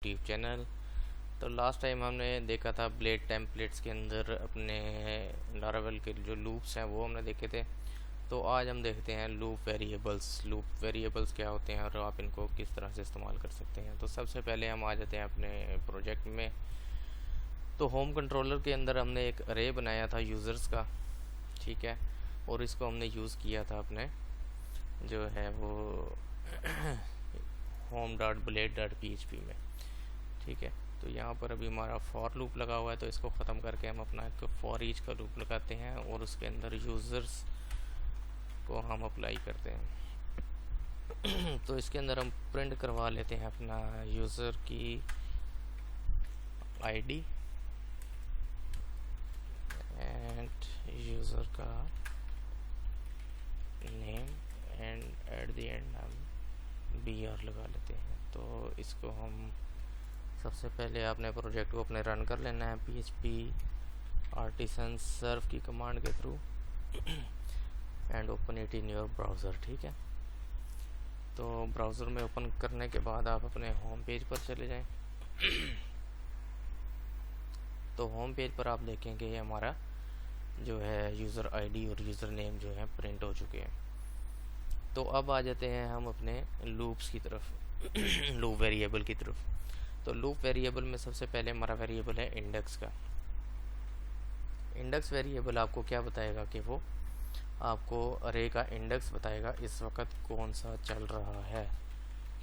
YouTube channel. तो last time हमने देखा था ब्लेड टेम्पलेट्स के अंदर अपने लारावेल के जो लूप्स हैं वो हमने देखे थे। तो आज हम देखते हैं लूप वेरिएबल्स। लूप वेरिएबल्स क्या होते हैं और आप इनको किस तरह से इस्तेमाल कर सकते हैं। तो सबसे पहले हम आ जाते हैं अपने प्रोजेक्ट में। तो होम कंट्रोलर के अंदर हमने एक अरे बनाया था यूज़र्स का, ठीक है, और इसको हमने यूज़ किया था अपने जो है वो home.blade.php में, ठीक है। तो यहाँ पर अभी हमारा फॉर लूप लगा हुआ है, तो इसको ख़त्म करके हम अपना एक फॉर ईच का लूप लगाते हैं और उसके अंदर यूज़र्स को हम अप्लाई करते हैं। तो इसके अंदर हम प्रिंट करवा लेते हैं अपना यूज़र की आईडी एंड यूज़र का name and at the end हम BR लगा लेते हैं। तो इसको हम सबसे पहले आपने प्रोजेक्ट को अपने रन कर लेना है PHP आर्टिसन सर्व की कमांड के through and open it in your browser, ठीक है। तो ब्राउज़र में ओपन करने के बाद आप अपने होम पेज पर चले जाएं। तो होम पेज पर आप देखेंगे हमारा जो है यूज़र आईडी और यूज़र नेम जो है प्रिंट हो चुके हैं। तो अब आ जाते हैं हम अपने लूप्स की तरफ, लूप वेरिएबल की तरफ। तो लूप वेरिएबल में सबसे पहले हमारा वेरिएबल है इंडेक्स का। इंडेक्स वेरिएबल आपको क्या बताएगा कि वो आपको अरे का इंडेक्स बताएगा इस वक्त कौन सा चल रहा है,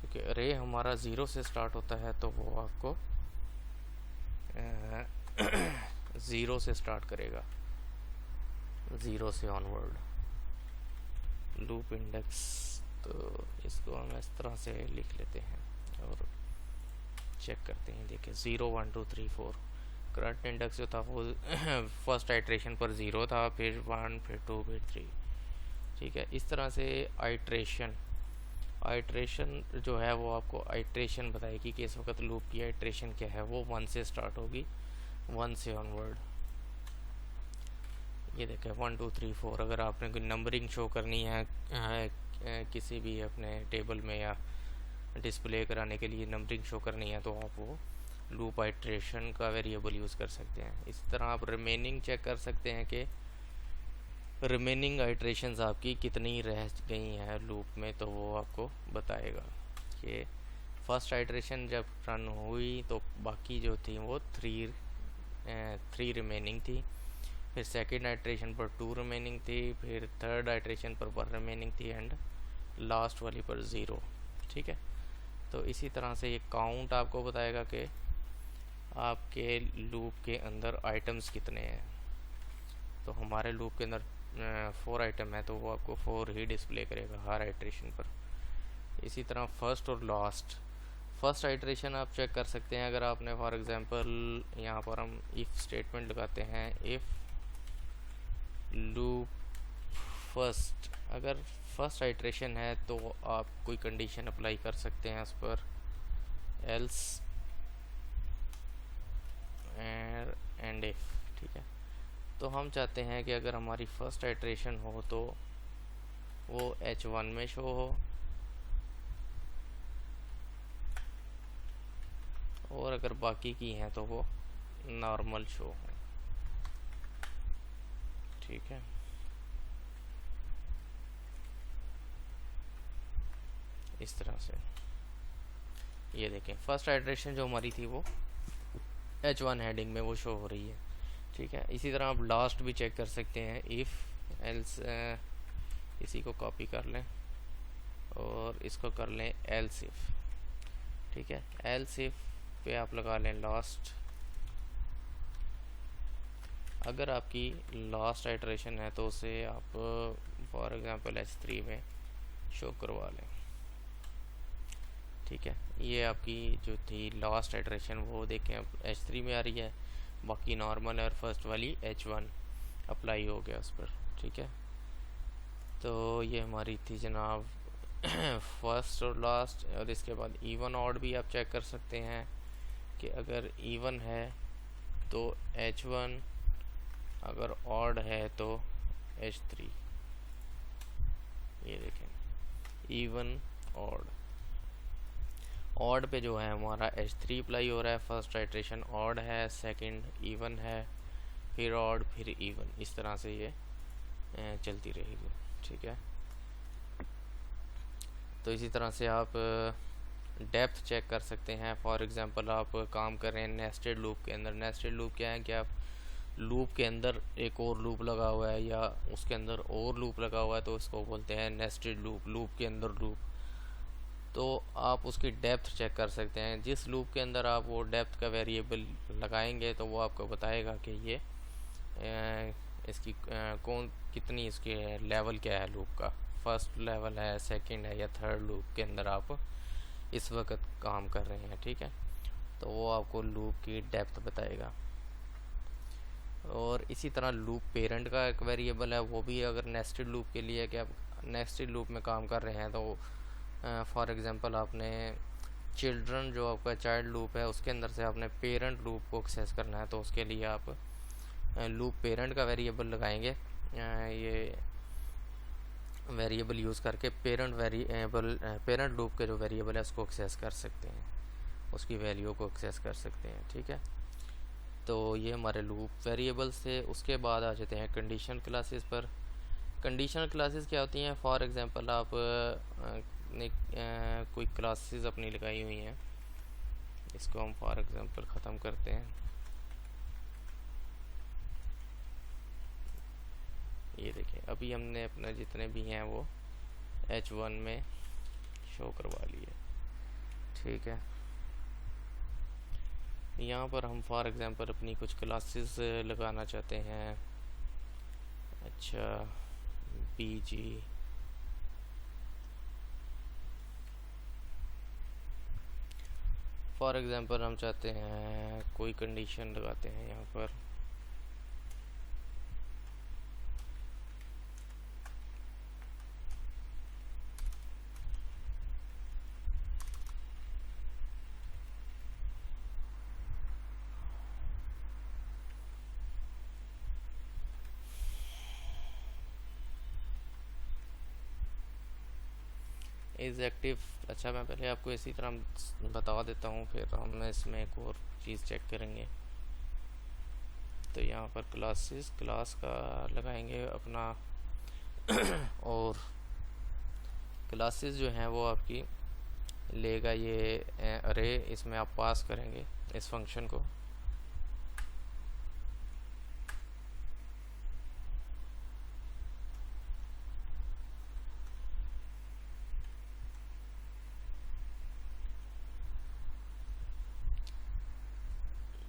क्योंकि अरे हमारा 0 से स्टार्ट होता है तो वो आपको 0 से स्टार्ट करेगा, 0 से ऑनवर्ड लूप इंडेक्स। तो इसको हम इस तरह से लिख लेते हैं और चेक करते हैं। देखिए 0 1 2 3 4 करंट इंडेक्स जो था वो फर्स्ट आइट्रेशन पर 0 था, फिर 1 फिर 2 फिर 3, ठीक है। इस तरह से आइट्रेशन जो है वो आपको आइट्रेशन बताएगी कि इस वक्त लूप की आइट्रेशन क्या है, वो 1 से स्टार्ट होगी, 1 से ऑनवर्ड। ये देखें 1 2 3 4। अगर आपने कोई नंबरिंग शो करनी है किसी भी अपने टेबल में या डिस्प्ले कराने के लिए नंबरिंग शो करनी है तो आप वो लूप आइट्रेशन का वेरिएबल यूज़ कर सकते हैं। इस तरह आप रिमेनिंग चेक कर सकते हैं कि रिमेनिंग आइट्रेशंस आपकी कितनी रह गई हैं लूप में, तो वो आपको बताएगा कि फर्स्ट आइट्रेशन जब रन हुई तो बाकी जो थी वो थ्री रिमेनिंग थी, फिर सेकेंड आइट्रेशन पर 2 रिमेनिंग थी, फिर थर्ड आइट्रेशन पर 1 रिमेनिंग थी एंड लास्ट वाली पर 0, ठीक है। तो इसी तरह से ये काउंट आपको बताएगा कि आपके लूप के अंदर आइटम्स कितने हैं। तो हमारे लूप के अंदर 4 आइटम है तो वो आपको 4 ही डिस्प्ले करेगा हर आइट्रेशन पर। इसी तरह फर्स्ट और लास्ट, फर्स्ट आइट्रेशन आप चेक कर सकते हैं। अगर आपने फॉर एग्जांपल यहाँ पर हम इफ़ स्टेटमेंट लगाते हैं, इफ़ लूप फर्स्ट, अगर फर्स्ट आइट्रेशन है तो आप कोई कंडीशन अप्लाई कर सकते हैं उस पर, एल्स एंड इफ, ठीक है। तो हम चाहते हैं कि अगर हमारी फर्स्ट आइट्रेशन हो तो वो H1 में शो हो और अगर बाकी की हैं तो वो नॉर्मल शो हो, ठीक है। इस तरह से ये देखें फर्स्ट आइट्रेशन जो हमारी थी वो H1 हेडिंग में वो शो हो रही है, ठीक है। इसी तरह आप लास्ट भी चेक कर सकते हैं, इफ़ एल्स, इसी को कॉपी कर लें और इसको कर लें एल्स इफ, ठीक है। एल्स इफ पे आप लगा लें लास्ट। अगर आपकी लास्ट आइट्रेशन है तो उसे आप फॉर एग्जांपल H3 में शो करवा लें, ठीक है। ये आपकी जो थी लास्ट आइट्रेशन वो देखें अब H3 में आ रही है, बाकी नॉर्मल है और फर्स्ट वाली H1 अप्लाई हो गया उस पर, ठीक है। तो ये हमारी थी जनाब फर्स्ट और लास्ट। और इसके बाद इवन ऑड भी आप चेक कर सकते हैं कि अगर इवन है तो H1, अगर ऑड है तो H3। ये देखें इवन ऑड। ऑड पे जो है हमारा H3 अप्लाई हो रहा है, फर्स्ट आइट्रेशन ऑड है, सेकंड इवन है, फिर ऑड, फिर इवन, इस तरह से ये चलती रहेगी। ठीक है, तो इसी तरह से आप डेप्थ चेक कर सकते हैं। फॉर एग्जांपल आप काम कर रहे हैं नेस्टेड लूप के अंदर। नेस्टेड लूप क्या है कि आप लूप के अंदर एक और लूप लगा हुआ है या उसके अंदर और लूप लगा हुआ है, तो इसको बोलते हैं नेस्टेड लूप, लूप के अंदर लूप। तो आप उसकी डेप्थ चेक कर सकते हैं। जिस लूप के अंदर आप वो डेप्थ का वेरिएबल लगाएंगे तो वो आपको बताएगा कि ये इसकी कौन कितनी इसकी लेवल क्या है लूप का, फर्स्ट लेवल है, सेकंड है या थर्ड लूप के अंदर आप इस वक्त काम कर रहे हैं। ठीक है, तो वो आपको लूप की डेप्थ बताएगा। और इसी तरह लूप पेरेंट का एक वेरिएबल है, वो भी अगर नेस्टेड लूप के लिए कि आप नेस्टेड लूप में काम कर रहे हैं तो फॉर एग्जांपल आपने चिल्ड्रन जो आपका चाइल्ड लूप है उसके अंदर से आपने पेरेंट लूप को एक्सेस करना है, तो उसके लिए आप लूप पेरेंट का वेरिएबल लगाएंगे। ये वेरिएबल यूज़ करके पेरेंट लूप के जो वेरिएबल है उसको एक्सेस कर सकते हैं, उसकी वैल्यू को एक्सेस कर सकते हैं। ठीक है, तो ये हमारे लूप वेरिएबल्स थे। उसके बाद आ जाते हैं कंडीशन क्लासेस पर। कंडीशनल क्लासेस क्या होती हैं? फॉर एग्जांपल आप ने कोई क्लासेस अपनी लगाई हुई हैं, इसको हम फॉर एग्जांपल ख़त्म करते हैं। ये देखिए, अभी हमने अपने जितने भी हैं वो H1 में शो करवा लिए। ठीक है, यहाँ पर हम फॉर एग्जांपल अपनी कुछ क्लासेस लगाना चाहते हैं। अच्छा, BG फॉर एग्जांपल हम चाहते हैं कोई कंडीशन लगाते हैं यहाँ पर। Is active. अच्छा, मैं पहले आपको इसी तरह बता देता हूँ, फिर हम इसमें एक और चीज़ चेक करेंगे। तो यहाँ पर क्लासेस, क्लास का लगाएंगे अपना और क्लासेस जो हैं वो आपकी लेगा ये अरे, इसमें आप पास करेंगे इस फंक्शन को।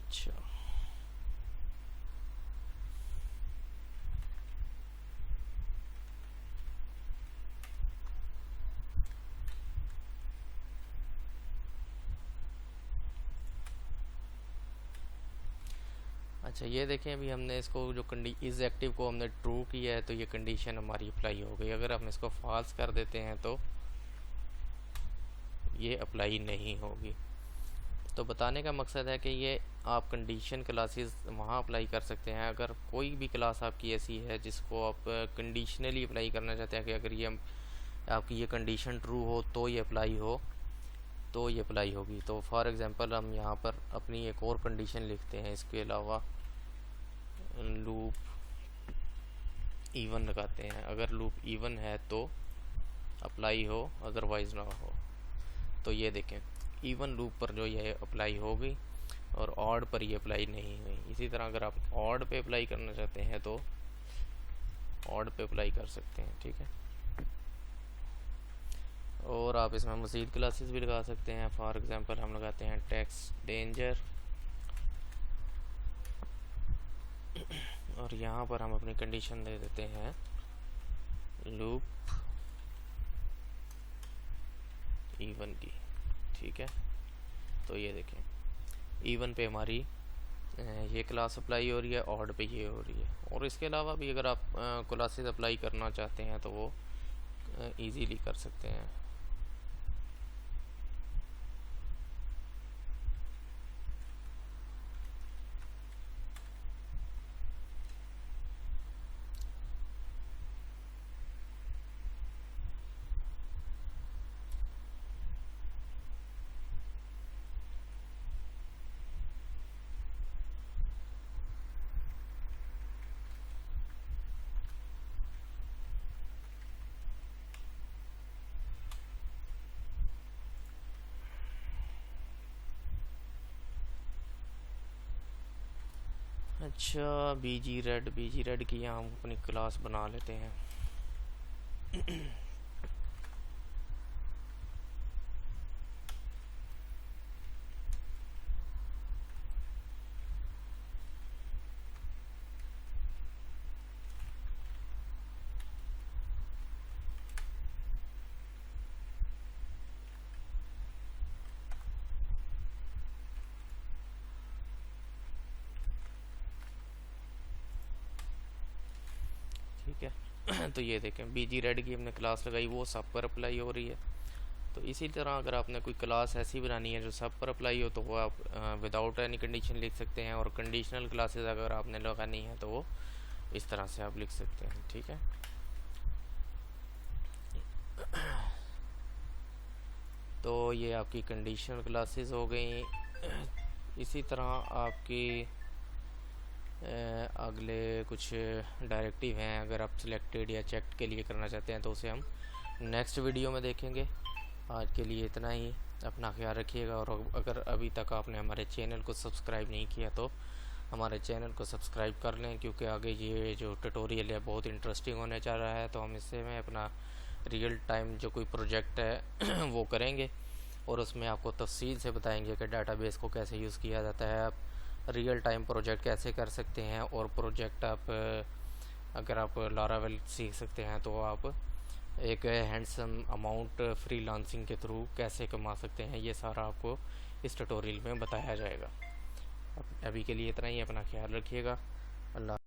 अच्छा, अच्छा ये देखें, अभी हमने इसको जो इज़ एक्टिव को हमने ट्रू किया है तो ये कंडीशन हमारी अप्लाई हो गई। अगर हम इसको फॉल्स कर देते हैं तो ये अप्लाई नहीं होगी। तो बताने का मकसद है कि ये आप कंडीशन क्लासेस वहाँ अप्लाई कर सकते हैं। अगर कोई भी क्लास आपकी ऐसी है जिसको आप कंडीशनली अप्लाई करना चाहते हैं कि अगर ये आपकी ये कंडीशन ट्रू हो तो ये अप्लाई हो, तो ये अप्लाई होगी। तो फॉर एग्जांपल हम यहाँ पर अपनी एक और कंडीशन लिखते हैं, इसके अलावा लूप इवन लगाते हैं। अगर लूप इवन है तो अप्लाई हो, अदरवाइज़ ना हो। तो ये देखें, इवन लूप पर जो ये अप्लाई हो गई और ऑड पर ये अप्लाई नहीं हुई। इसी तरह अगर आप ऑड पे अप्लाई करना चाहते हैं तो ऑड पे अप्लाई कर सकते हैं। ठीक है, और आप इसमें मज़ीद क्लासेस भी लगा सकते हैं। फॉर एग्जांपल हम लगाते हैं टेक्स्ट डेंजर और यहाँ पर हम अपनी कंडीशन दे देते हैं लूप इवन की। ठीक है, तो ये देखें, इवन पे हमारी ये क्लास अप्लाई हो रही है, ऑड पे ये हो रही है। और इसके अलावा भी अगर आप क्लासेस अप्लाई करना चाहते हैं तो वो इजीली कर सकते हैं। अच्छा, बीजी रेड की यहाँ हम अपनी क्लास बना लेते हैं। ठीक है। तो ये देखें, बीजी रेड की हमने क्लास लगाई, वो सब पर अप्लाई हो रही है। तो इसी तरह अगर आपने कोई क्लास ऐसी बनानी है जो सब पर अप्लाई हो, तो वो आप विदाउट एनी कंडीशन लिख सकते हैं। और कंडीशनल क्लासेस अगर आपने लगानी है तो वो इस तरह से आप लिख सकते हैं। ठीक है। तो ये आपकी कंडीशनल क्लासेस हो गई। इसी तरह आपकी अगले कुछ डायरेक्टिव हैं, अगर आप सिलेक्टेड या चेक्ड के लिए करना चाहते हैं तो उसे हम नेक्स्ट वीडियो में देखेंगे। आज के लिए इतना ही। अपना ख्याल रखिएगा, और अगर अभी तक आपने हमारे चैनल को सब्सक्राइब नहीं किया तो हमारे चैनल को सब्सक्राइब कर लें, क्योंकि आगे ये जो ट्यूटोरियल है बहुत इंटरेस्टिंग होने जा रहा है। तो हम इससे में अपना रियल टाइम जो कोई प्रोजेक्ट है वो करेंगे, और उसमें आपको तफसील से बताएंगे कि डाटाबेस को कैसे यूज़ किया जाता है, आप रियल टाइम प्रोजेक्ट कैसे कर सकते हैं, और प्रोजेक्ट आप अगर आप लारावेल सीख सकते हैं तो आप एक हैंडसम अमाउंट फ्रीलांसिंग के थ्रू कैसे कमा सकते हैं। ये सारा आपको इस ट्यूटोरियल में बताया जाएगा। अभी के लिए इतना ही। अपना ख्याल रखिएगा। अल्लाह।